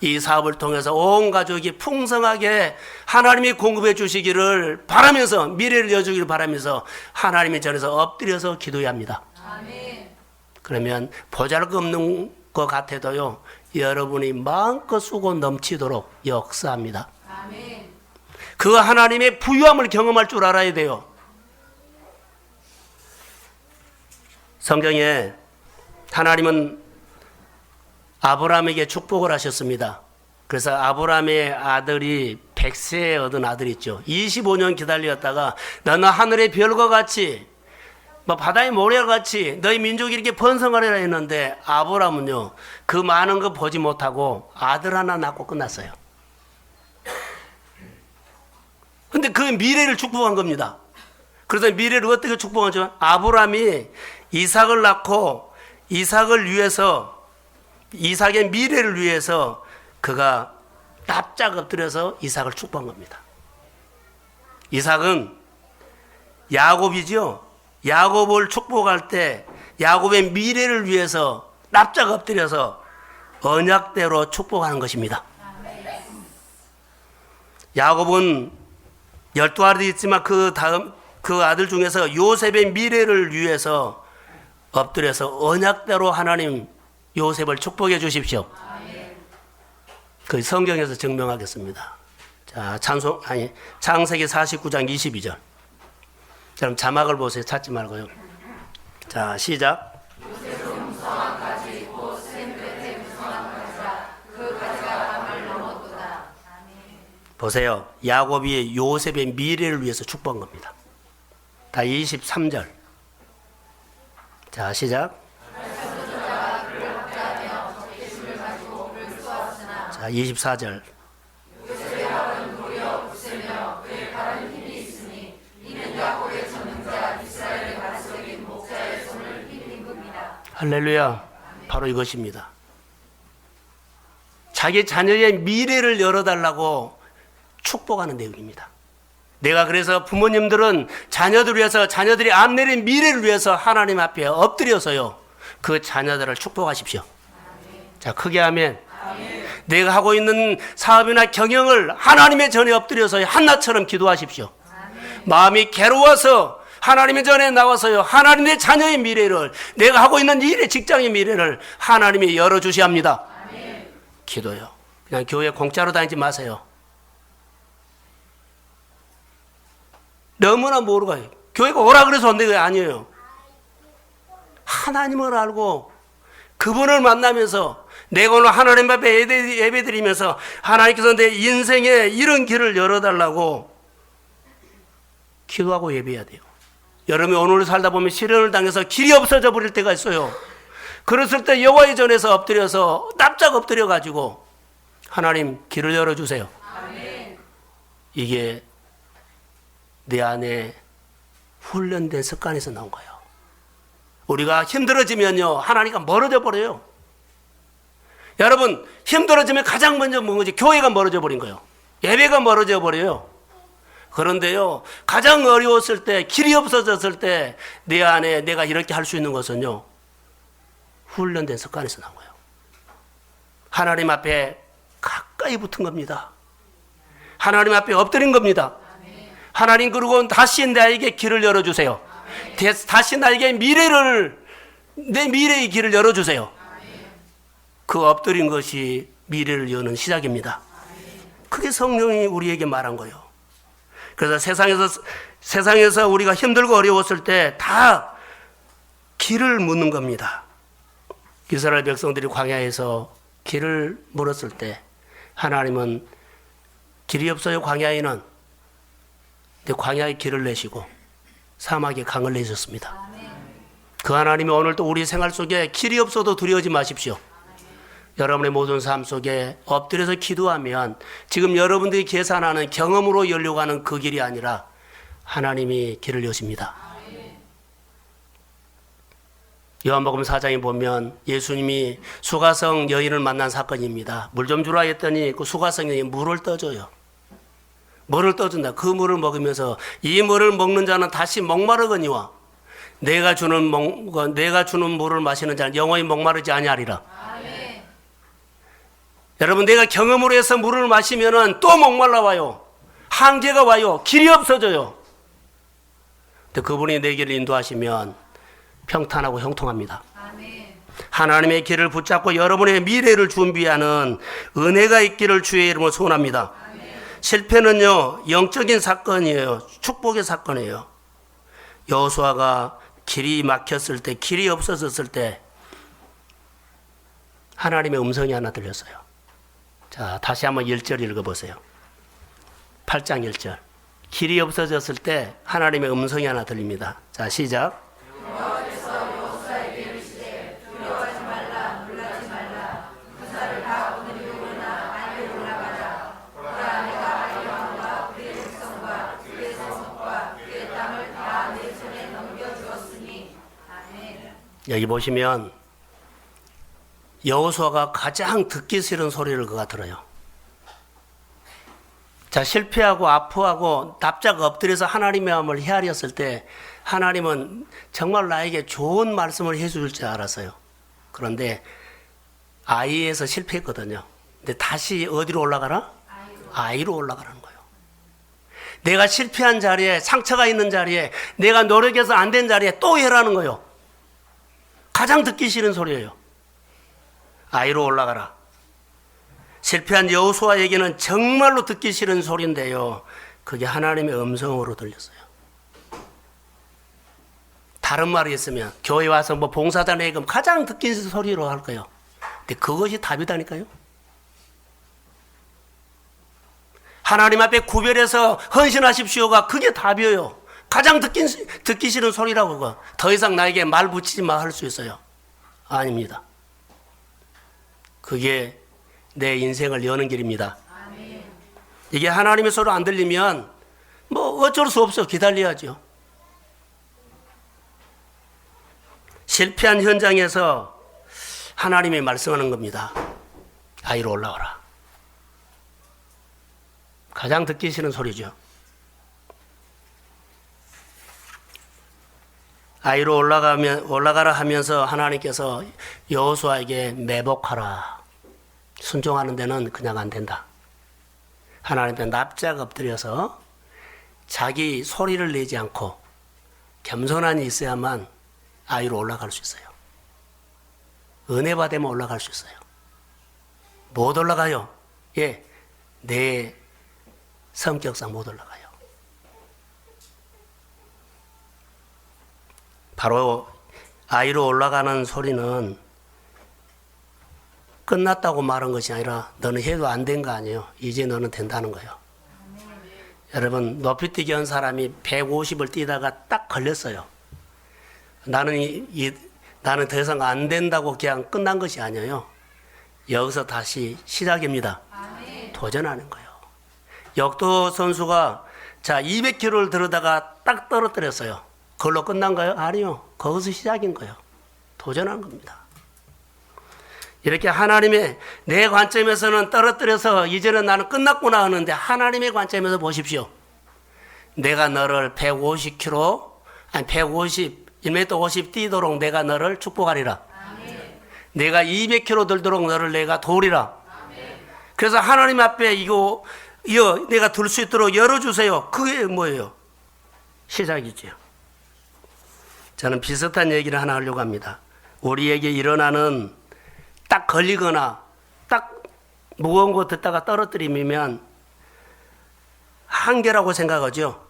이 사업을 통해서 온 가족이 풍성하게 하나님이 공급해 주시기를 바라면서 미래를 여주기를 바라면서 하나님의 전에서 엎드려서 기도해야 합니다. 아멘. 그러면 보잘것없는 것 같아도요, 여러분이 마음껏 쓰고 넘치도록 역사합니다. 아멘. 그 하나님의 부유함을 경험할 줄 알아야 돼요. 성경에 하나님은 아브라함에게 축복을 하셨습니다. 그래서 아브라함의 아들이 100세에 얻은 아들이 있죠. 25년 기다렸다가 너는 하늘의 별과 같이 바다의 모래와 같이 너희 민족이 이렇게 번성하리라 했는데 아브라함은요, 그 많은 거 보지 못하고 아들 하나 낳고 끝났어요. 근데 그 미래를 축복한 겁니다. 그래서 미래를 어떻게 축복하죠? 아브라함이 이삭을 낳고 이삭을 위해서, 이삭의 미래를 위해서 그가 납작 엎드려서 이삭을 축복한 겁니다. 이삭은 야곱이죠. 야곱을 축복할 때 야곱의 미래를 위해서 납작 엎드려서 언약대로 축복하는 것입니다. 야곱은 12알이 있지만 그 그 아들 중에서 요셉의 미래를 위해서 엎드려서 언약대로 하나님 요셉을 축복해 주십시오. 그 성경에서 증명하겠습니다. 자, 창세기 49장 22절. 그럼 자막을 보세요. 찾지 말고요. 자, 시작. 보세요. 야곱이 요셉의 미래를 위해서 축복한 겁니다. 다 23절. 자, 시작. 자, 24절. 할렐루야. 바로 이것입니다. 자기 자녀의 미래를 열어달라고 축복하는 내용입니다. 내가 그래서 부모님들은 자녀들을 위해서, 자녀들이 앞내린 미래를 위해서 하나님 앞에 엎드려서요, 그 자녀들을 축복하십시오. 자, 크게 하면 내가 하고 있는 사업이나 경영을 하나님의 전에 엎드려서 한나처럼 기도하십시오. 마음이 괴로워서 하나님의 전에 나와서요, 하나님의 자녀의 미래를, 내가 하고 있는 일의 직장의 미래를 하나님이 열어주셔야 합니다. 기도요. 그냥 교회 공짜로 다니지 마세요. 너무나 모르고 가요. 교회가 오라 그래서 온다는 게 아니에요. 하나님을 알고 그분을 만나면서 내가 오늘 하나님 앞에 예배드리면서 하나님께서 내 인생에 이런 길을 열어달라고 기도하고 예배해야 돼요. 여러분이 오늘 살다 보면 시련을 당해서 길이 없어져 버릴 때가 있어요. 그랬을 때 여호와의 전에서 엎드려서 납작 엎드려 가지고 하나님 길을 열어주세요. 이게 내 안에 훈련된 습관에서 나온 거예요. 우리가 힘들어지면요, 하나님과 멀어져 버려요. 여러분, 힘들어지면 가장 먼저 뭔 거지? 교회가 멀어져 버린 거예요. 예배가 멀어져 버려요. 그런데요, 가장 어려웠을 때, 길이 없어졌을 때 내 안에 내가 이렇게 할 수 있는 것은요, 훈련된 습관에서 나온 거예요. 하나님 앞에 가까이 붙은 겁니다. 하나님 앞에 엎드린 겁니다. 하나님, 그리고 다시 나에게 길을 열어주세요. 다시 나에게 내 미래의 길을 열어주세요. 그 엎드린 것이 미래를 여는 시작입니다. 그게 성령이 우리에게 말한 거예요. 그래서 세상에서 우리가 힘들고 어려웠을 때 다 길을 묻는 겁니다. 이스라엘 백성들이 광야에서 길을 물었을 때 하나님은 길이 없어요, 광야에는. 근데 광야에 길을 내시고 사막에 강을 내셨습니다. 그 하나님이 오늘도 우리 생활 속에 길이 없어도 두려워하지 마십시오. 여러분의 모든 삶 속에 엎드려서 기도하면 지금 여러분들이 계산하는 경험으로 열려고 하는 그 길이 아니라 하나님이 길을 여십니다. 요한복음 4장에 보면 예수님이 수가성 여인을 만난 사건입니다. 물 좀 주라 했더니 그 수가성 여인이 물을 떠줘요. 물을 떠준다. 그 물을 먹으면서 이 물을 먹는 자는 다시 목마르거니와 내가 주는 물을 마시는 자는 영원히 목마르지 아니하리라. 여러분, 내가 경험으로 해서 물을 마시면은 또 목말라 와요. 한계가 와요. 길이 없어져요. 근데 그분이 내 길을 인도하시면 평탄하고 형통합니다. 하나님의 길을 붙잡고 여러분의 미래를 준비하는 은혜가 있기를 주의 이름으로 소원합니다. 실패는요, 영적인 사건이에요. 축복의 사건이에요. 여호수아가 길이 막혔을 때, 길이 없어졌을 때 하나님의 음성이 하나 들렸어요. 자, 다시 한번 1절 읽어보세요. 8장 1절. 길이 없어졌을 때 하나님의 음성이 하나 들립니다. 자, 시작. 여기 보시면 여호수아가 가장 듣기 싫은 소리를 그가 들어요. 자, 실패하고 아프하고 납작 엎드려서 하나님의 마음을 헤아렸을 때 하나님은 정말 나에게 좋은 말씀을 해줄 줄 알았어요. 그런데 아이에서 실패했거든요. 근데 다시 어디로 올라가라? 아이로 올라가라는 거예요. 내가 실패한 자리에, 상처가 있는 자리에, 내가 노력해서 안 된 자리에 또 해라는 거예요. 가장 듣기 싫은 소리예요. 아이로 올라가라. 실패한 여호수아에게는 정말로 듣기 싫은 소리인데요. 그게 하나님의 음성으로 들렸어요. 다른 말이 있으면 교회 와서 뭐 봉사단에 그럼 가장 듣기 싫은 소리로 할 거예요. 근데 그것이 답이다니까요. 하나님 앞에 구별해서 헌신하십시오가 그게 답이에요. 가장 듣기 싫은 소리라고 그거. 더 이상 나에게 말 붙이지 마 할 수 있어요. 아닙니다. 그게 내 인생을 여는 길입니다. 이게 하나님의 소리 안 들리면 뭐 어쩔 수 없어. 기다려야죠. 실패한 현장에서 하나님이 말씀하는 겁니다. 아이로 올라와라. 가장 듣기 싫은 소리죠. 아이로 올라가라 하면서 하나님께서 여호수아에게 매복하라. 순종하는 데는 그냥 안 된다. 하나님께 납작 엎드려서 자기 소리를 내지 않고 겸손함이 있어야만 아이로 올라갈 수 있어요. 은혜 받으면 올라갈 수 있어요. 못 올라가요. 예, 내 성격상 못 올라가요. 바로 아이로 올라가는 소리는 끝났다고 말한 것이 아니라 너는 해도 안 된 거 아니에요. 이제 너는 된다는 거예요. 여러분 높이뛰기 한 사람이 150을 뛰다가 딱 걸렸어요. 나는 나는 더 이상 안 된다고 그냥 끝난 것이 아니에요. 여기서 다시 시작입니다. 도전하는 거예요. 역도 선수가 자 200km를 들어다가 딱 떨어뜨렸어요. 그걸로 끝난 거예요? 아니요. 거기서 시작인 거예요. 도전한 겁니다. 이렇게 하나님의 내 관점에서는 떨어뜨려서 이제는 나는 끝났구나 하는데 하나님의 관점에서 보십시오. 내가 너를 150km, 아니 1m 50 뛰도록 내가 너를 축복하리라. 아멘. 내가 200km 들도록 너를 내가 도우리라. 아멘. 그래서 하나님 앞에 이거 내가 들 수 있도록 열어주세요. 그게 뭐예요? 시작이죠. 저는 비슷한 얘기를 하나 하려고 합니다. 우리에게 일어나는 딱 걸리거나 딱 무거운 거 듣다가 떨어뜨리면 한계라고 생각하죠.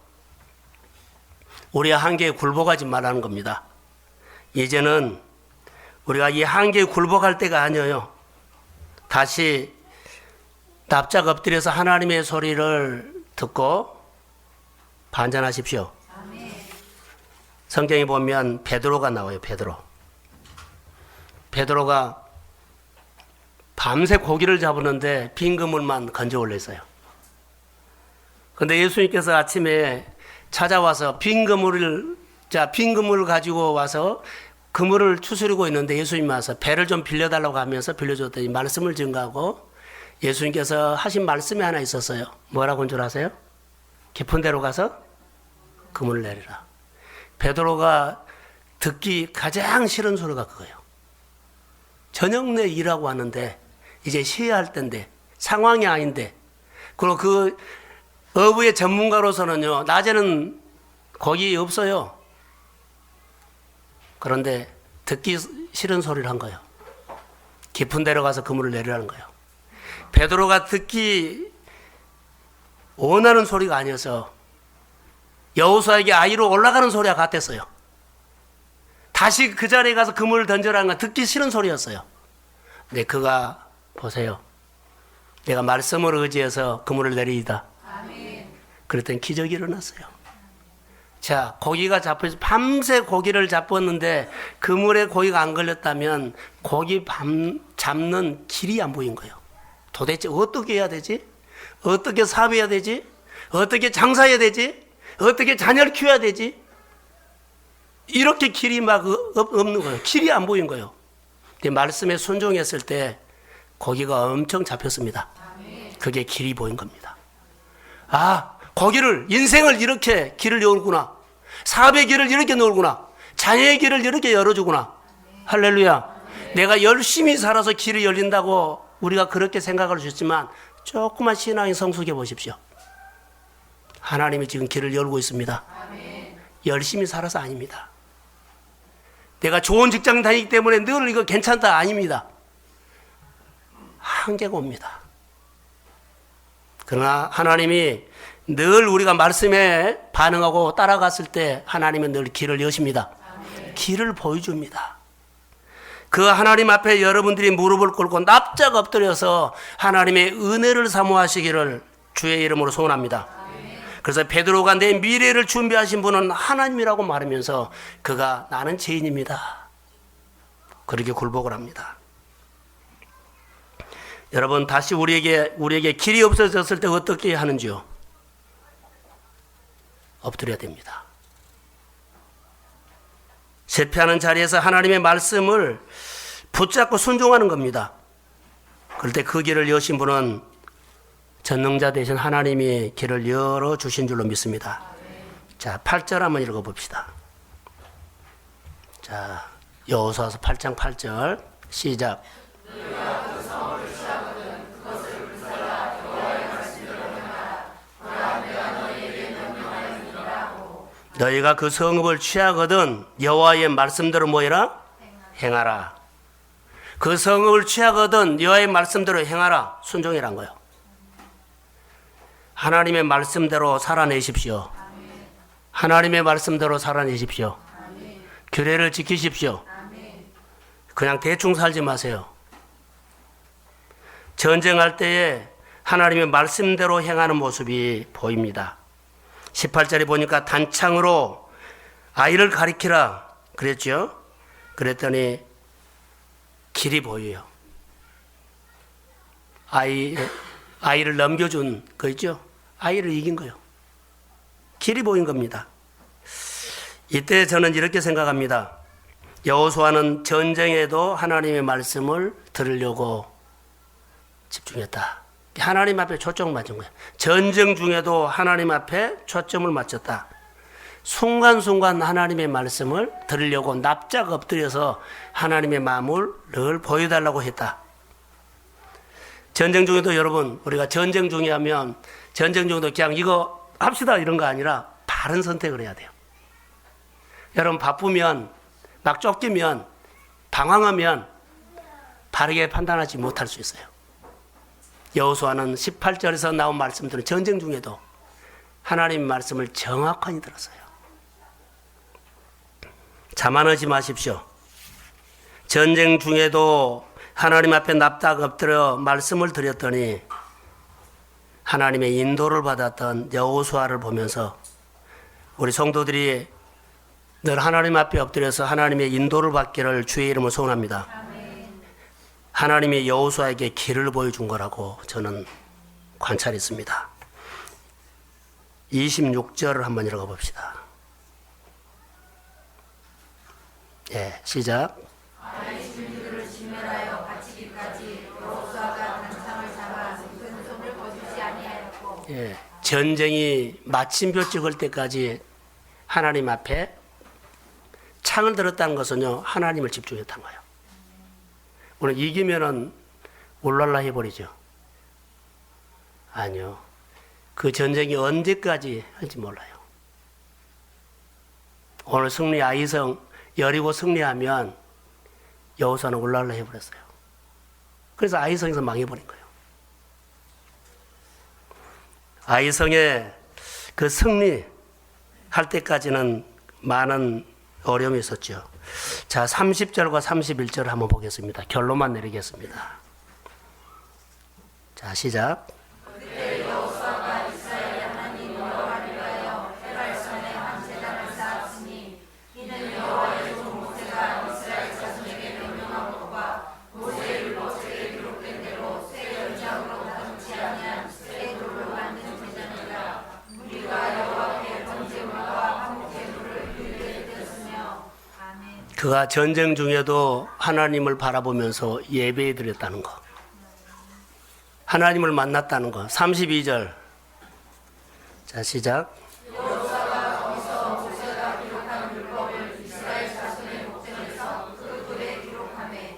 우리가 한계에 굴복하지 말라는 겁니다. 이제는 우리가 이 한계에 굴복할 때가 아니에요. 다시 납작 엎드려서 하나님의 소리를 듣고 반전하십시오. 성경에 보면 베드로가 나와요. 베드로가 밤새 고기를 잡았는데 빈 그물만 건져 올렸어요. 그런데 예수님께서 아침에 찾아와서 빈 그물을 가지고 와서 그물을 추스리고 있는데 예수님이 와서 배를 좀 빌려달라고 하면서 빌려줬더니 말씀을 증거하고 예수님께서 하신 말씀이 하나 있었어요. 뭐라고 한 줄 아세요? 깊은 데로 가서 그물을 내리라. 베드로가 듣기 가장 싫은 소리가 그거예요. 저녁 내 일하고 왔는데 이제 쉬어야 할 때인데 상황이 아닌데 그리고 그 어부의 전문가로서는요 낮에는 거기 없어요. 그런데 듣기 싫은 소리를 한 거예요. 깊은 데로 가서 그물을 내리라는 거예요. 베드로가 듣기 원하는 소리가 아니어서 여호수아에게 아이로 올라가는 소리와 같았어요. 다시 그 자리에 가서 그물을 던져라는 건 듣기 싫은 소리였어요. 근데 그가 보세요. 내가 말씀을 의지해서 그물을 내리이다. 그랬더니 기적이 일어났어요. 자, 고기가 잡혀서 밤새 고기를 잡았는데 그물에 고기가 안 걸렸다면 고기 잡는 길이 안 보인 거예요. 도대체 어떻게 해야 되지? 어떻게 사업해야 되지? 어떻게 장사해야 되지? 어떻게 자녀를 키워야 되지? 이렇게 길이 막 없는 거예요. 길이 안 보인 거예요. 근데 말씀에 순종했을 때 고기가 엄청 잡혔습니다. 그게 길이 보인 겁니다. 아, 인생을 이렇게 길을 열구나. 사업의 길을 이렇게 열구나. 자녀의 길을 이렇게 열어주구나. 할렐루야. 내가 열심히 살아서 길이 열린다고 우리가 그렇게 생각할 수 있지만 조금만 신앙이 성숙해 보십시오. 하나님이 지금 길을 열고 있습니다. 열심히 살아서 아닙니다. 내가 좋은 직장 다니기 때문에 늘 이거 괜찮다 아닙니다. 한계가 옵니다. 그러나 하나님이 늘 우리가 말씀에 반응하고 따라갔을 때 하나님은 늘 길을 여십니다. 길을 보여줍니다. 그 하나님 앞에 여러분들이 무릎을 꿇고 납작 엎드려서 하나님의 은혜를 사모하시기를 주의 이름으로 소원합니다. 그래서 베드로가 내 미래를 준비하신 분은 하나님이라고 말하면서 그가 나는 죄인입니다. 그렇게 굴복을 합니다. 여러분 다시 우리에게 길이 없어졌을 때 어떻게 하는지요? 엎드려야 됩니다. 실패하는 자리에서 하나님의 말씀을 붙잡고 순종하는 겁니다. 그럴 때 그 길을 여신 분은 전능자 되신 하나님이 길을 열어주신 줄로 믿습니다. 자, 8절 한번 읽어봅시다. 자, 여호수아서 8장 8절 시작. 너희가 그 성읍을 취하거든 여호와의 말씀대로 뭐해라? 행하라. 그 성읍을 취하거든 여호와의 말씀대로 행하라. 순종이란 거예요. 하나님의 말씀대로 살아내십시오. 하나님의 말씀대로 살아내십시오. 규례를 지키십시오. 그냥 대충 살지 마세요. 전쟁할 때에 하나님의 말씀대로 행하는 모습이 보입니다. 18절에 보니까 단창으로 아이를 가리키라 그랬죠. 그랬더니 길이 보여요. 아이를 넘겨준 거 있죠. 아이를 이긴 거예요. 길이 보인 겁니다. 이때 저는 이렇게 생각합니다. 여호수아는 전쟁에도 하나님의 말씀을 들으려고 집중했다. 하나님 앞에 초점을 맞춘 거예요. 전쟁 중에도 하나님 앞에 초점을 맞췄다. 순간순간 하나님의 말씀을 들으려고 납작 엎드려서 하나님의 마음을 늘 보여달라고 했다. 전쟁 중에도 여러분, 우리가 전쟁 중에 하면 전쟁 중에도 그냥 이거 합시다 이런 거 아니라 바른 선택을 해야 돼요. 여러분 바쁘면, 막 쫓기면, 방황하면 바르게 판단하지 못할 수 있어요. 여호수아는 18절에서 나온 말씀들은 전쟁 중에도 하나님의 말씀을 정확하게 들었어요. 자만하지 마십시오. 전쟁 중에도 하나님 앞에 납작 엎드려 말씀을 드렸더니 하나님의 인도를 받았던 여호수아를 보면서 우리 성도들이 늘 하나님 앞에 엎드려서 하나님의 인도를 받기를 주의 이름으로 소원합니다. 하나님이 여호수아에게 길을 보여준 거라고 저는 관찰했습니다. 26절을 한번 읽어 봅시다. 예, 시작. 예, 전쟁이 마침표 찍을 때까지 하나님 앞에 창을 들었다는 것은요, 하나님을 집중했다는 거예요. 오늘 이기면은 올랄라 해버리죠. 아니요. 그 전쟁이 언제까지 할지 몰라요. 오늘 승리 아이성 여리고 승리하면 여호수아는 올랄라 해버렸어요. 그래서 아이성에서 망해버린 거예요. 아이성의 그 승리 할 때까지는 많은 어려움이 있었죠. 자, 30절과 31절을 한번 보겠습니다. 결론만 내리겠습니다. 자, 시작. 그가 전쟁 중에도 하나님을 바라보면서 예배 드렸다는 거. 하나님을 만났다는 거. 32절. 자, 시작.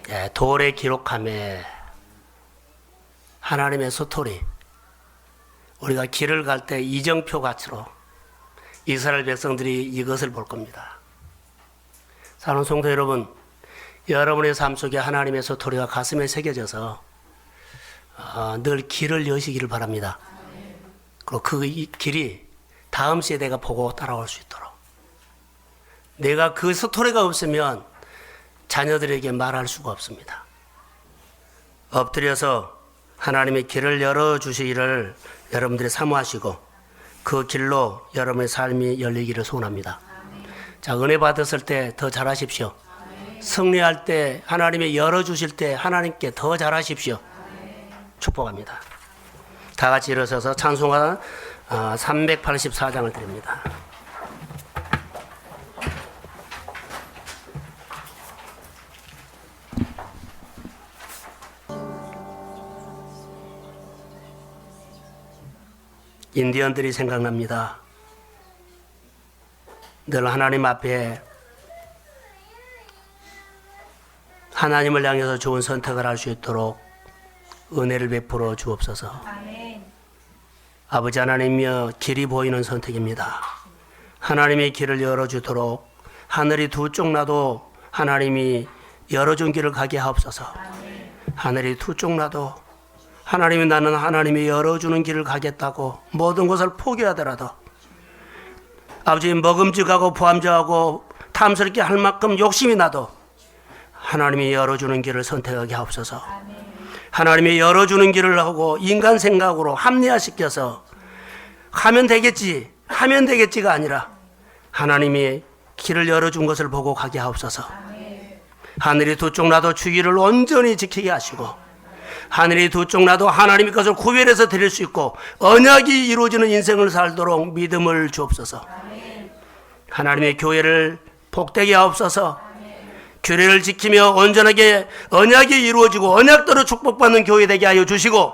예, 돌에 기록함에 하나님의 소토리. 우리가 길을 갈 때 이정표 같이로 이스라엘 백성들이 이것을 볼 겁니다. 사랑하는 성도 여러분, 여러분의 삶 속에 하나님의 소토리가 가슴에 새겨져서 늘 길을 여시기를 바랍니다. 그리고 그 길이 다음 세대가 보고 따라올 수 있도록, 내가 그 스토리가 없으면 자녀들에게 말할 수가 없습니다. 엎드려서 하나님의 길을 열어주시기를 여러분들이 사모하시고 그 길로 여러분의 삶이 열리기를 소원합니다. 자, 은혜 받았을 때 더 잘하십시오. 승리할 때, 하나님이 열어주실 때 하나님께 더 잘하십시오. 축복합니다. 다 같이 일어서서 찬송가 384장을 드립니다. 인디언들이 생각납니다. 늘 하나님 앞에 하나님을 향해서 좋은 선택을 할 수 있도록 은혜를 베풀어 주옵소서. 아멘. 아버지 하나님이여, 길이 보이는 선택입니다. 하나님의 길을 열어주도록 하늘이 두 쪽 나도 하나님이 열어준 길을 가게 하옵소서. 하늘이 두 쪽 나도 하나님이, 나는 하나님이 열어주는 길을 가겠다고 모든 것을 포기하더라도 아버지, 먹음직하고 부함직하고 탐스럽게 할 만큼 욕심이 나도 하나님이 열어주는 길을 선택하게 하옵소서. 하나님이 열어주는 길을 하고 인간 생각으로 합리화시켜서 하면 되겠지가 아니라 하나님이 길을 열어준 것을 보고 가게 하옵소서. 하늘이 두 쪽 나도 주기를 온전히 지키게 하시고, 하늘이 두 쪽 나도 하나님의 것을 구별해서 드릴 수 있고 언약이 이루어지는 인생을 살도록 믿음을 주옵소서. 하나님의 교회를 복되게 하옵소서. 규례를 지키며 온전하게 언약이 이루어지고 언약대로 축복받는 교회 되게 하여 주시고,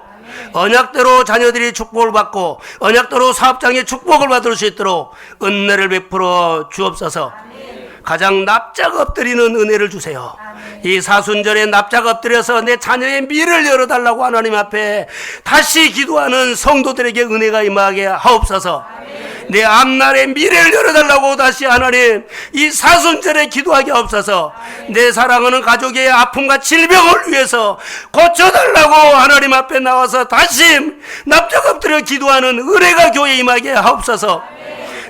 언약대로 자녀들이 축복을 받고 언약대로 사업장의 축복을 받을 수 있도록 은혜를 베풀어 주옵소서. 가장 납작 엎드리는 은혜를 주세요. 이 사순절에 납작 엎드려서 내 자녀의 미래를 열어달라고 하나님 앞에 다시 기도하는 성도들에게 은혜가 임하게 하옵소서. 내 앞날의 미래를 열어달라고 다시 하나님 이 사순절에 기도하게 하옵소서. 내 사랑하는 가족의 아픔과 질병을 위해서 고쳐달라고 하나님 앞에 나와서 다시 납작 엎드려 기도하는 은혜가 교회에 임하게 하옵소서.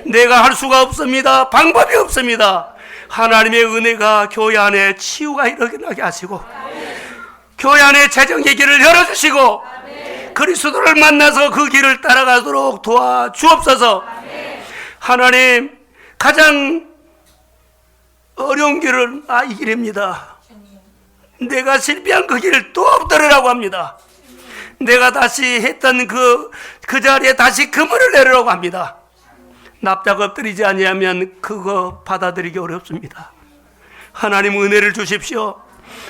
내가 할 수가 없습니다. 방법이 없습니다. 하나님의 은혜가 교회 안에 치유가 일어나게 하시고 교회 안에 재정의 길을 열어주시고 그리스도를 만나서 그 길을 따라가도록 도와주옵소서. 하나님, 가장 어려운 길은 이 길입니다. 내가 실패한 그 길을 또 엎드리라고 합니다. 내가 다시 했던 그 자리에 다시 그물을 내리라고 합니다. 납작 엎드리지 아니하면 그거 받아들이기 어렵습니다. 하나님, 은혜를 주십시오.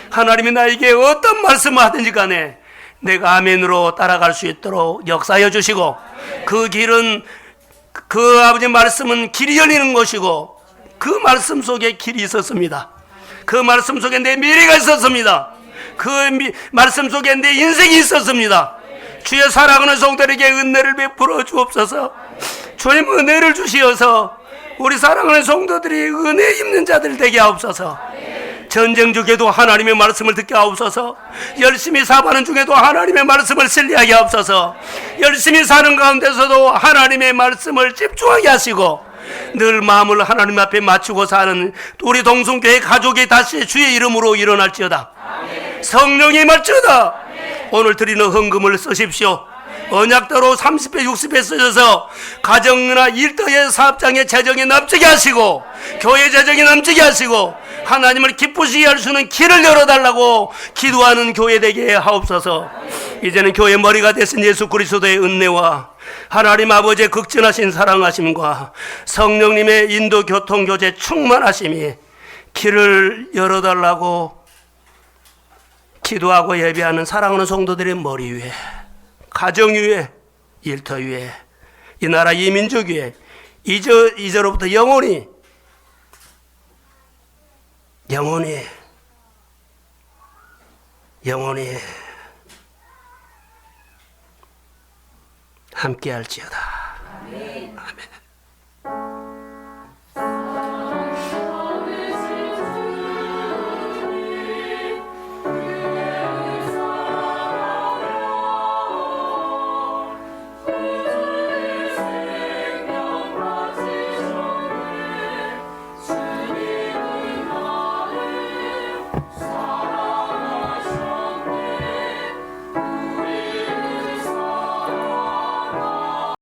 하나님이 나에게 어떤 말씀을 하든지 간에 내가 아멘으로 따라갈 수 있도록 역사하여 주시고, 그 길은, 그 아버지 말씀은 길이 열리는 것이고 그 말씀 속에 길이 있었습니다. 그 말씀 속에 내 미래가 있었습니다. 그 말씀 속에 내 인생이 있었습니다. 주의 사랑하는 성도들에게 은혜를 베풀어 주옵소서. 주님, 은혜를 주시어서 우리 사랑하는 성도들이 은혜 입는 자들 되게 하옵소서. 전쟁 중에도 하나님의 말씀을 듣게 하옵소서. 열심히 사바는 중에도 하나님의 말씀을 신뢰하게 하옵소서. 열심히 사는 가운데서도 하나님의 말씀을 집중하게 하시고 늘 마음을 하나님 앞에 맞추고 사는 우리 동성교회 가족이 다시 주의 이름으로 일어날지어다. 성령이 임할지어다. 오늘 드리는 헌금을 쓰십시오. 언약대로 30배 60배 쓰셔서 가정이나 일터의 사업장의 재정이 넘치게 하시고 교회 재정이 넘치게 하시고 하나님을 기쁘시게 할 수 있는 길을 열어달라고 기도하는 교회 되게 하옵소서. 이제는 교회 머리가 되신 예수 그리스도의 은혜와 하나님 아버지의 극진하신 사랑하심과 성령님의 인도 교통 교제 충만하심이 길을 열어달라고 기도하고 예배하는 사랑하는 성도들의 머리 위에, 가정 위에, 일터 위에, 이 나라 이 민족 위에 이제로부터 영원히 함께할지어다. 아멘.